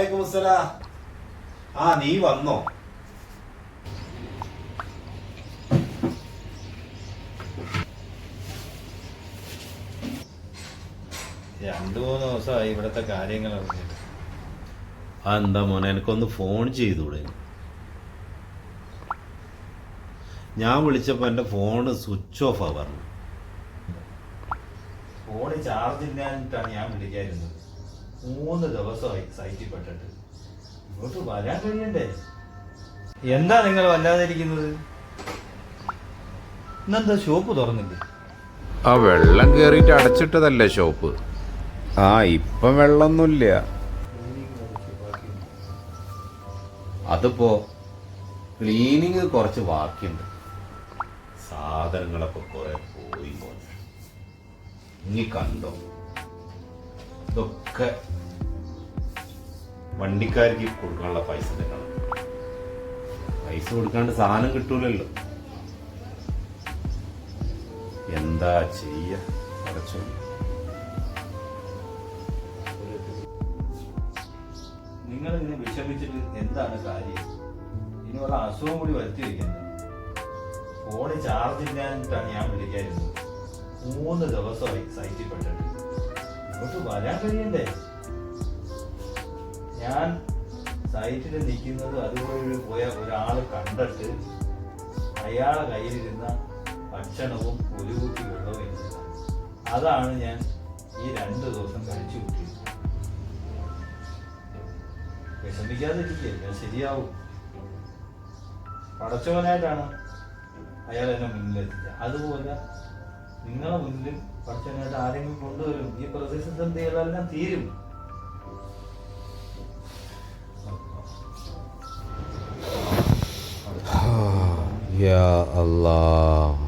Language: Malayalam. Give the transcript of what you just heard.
വാലേക്കും അസ്സലാം. നീ വന്നോ? രണ്ടു മൂന്ന് ദിവസമായി ഇവിടുത്തെ കാര്യങ്ങൾ അറിഞ്ഞിട്ട്. എന്താ മോനെ, എനിക്കൊന്ന് ഫോൺ ചെയ്തൂടെ? ഞാൻ വിളിച്ചപ്പോൾ എൻ്റെ ഫോണ് സ്വിച്ച് ഓഫാ പറഞ്ഞു. ഫോണ് ചാർജ് ഇല്ലാഞ്ഞിട്ടാണ് ഞാൻ വിളിക്കാതിരുന്നത്. 3 ദിവസമായി സൈറ്റിൽ പെട്ടിട്ട്. ഇങ്ങോട്ട് വരാൻ കഴിയണ്ടേ? എന്താ നിങ്ങൾ വല്ലാതിരിക്കുന്നത്? ഇന്നെന്താ ഷോപ്പ് തുറന്നില്ലേ? വെള്ളം കേറിയിട്ട് അടച്ചിട്ടതല്ലേ ഷോപ്പ്. ഇപ്പം വെള്ളമൊന്നുമില്ല. അതിപ്പോ ക്ലീനിങ് കുറച്ച് ബാക്കിയുണ്ട്. സാധനങ്ങളൊക്കെ കുറെ പോയി പോന്നെ. ഇനി കണ്ടോ, ഇതൊക്കെ വണ്ടിക്കാർക്ക് കൊടുക്കാനുള്ള പൈസ തരണം. പൈസ കൊടുക്കാണ്ട് സാധനം കിട്ടൂലല്ലോ. എന്താ ചെയ്യ? അടച്ചു. നിങ്ങളിങ്ങനെ വിഷമിച്ചിട്ട് എന്താണ് കാര്യം? ഇനി ഉള്ള അസുഖം കൂടി വരുത്തി വയ്ക്കുന്നത്. ഫോണ് ചാർജ് ഇല്ലാഞ്ഞിട്ടാണ് ഞാൻ വിളിക്കാതിരുന്നത്. 3 ദിവസമായി സൈറ്റിൽ പെട്ടിട്ട്. ഇങ്ങോട്ട് വരാൻ കഴിയണ്ടേ? ഞാൻ സൈറ്റിൽ നിൽക്കുന്നത് അതുപോലെ പോയ ഒരാള് കണ്ടിട്ട് അയാളെ കയ്യിലിരുന്ന ഭക്ഷണവും ഒരു കുപ്പി വെള്ളവും ഇല്ല. അതാണ് ഞാൻ ഈ 2 ദിവസം കഴിച്ചു കൂട്ടിയത്. വിഷമിക്കാതിരിക്കുക, ശരിയാവും. പടച്ചവനായിട്ടാണ് അയാൾ എന്നെ മുന്നിലെത്തിച്ച. അതുപോലെ നിങ്ങളെ മുന്നിൽ പടച്ചവനായിട്ട് ആരെങ്കിലും കൊണ്ടുവരും. ഈ പ്രതിസന്ധികളെല്ലാം തീരും. യാ അല്ലാഹ്.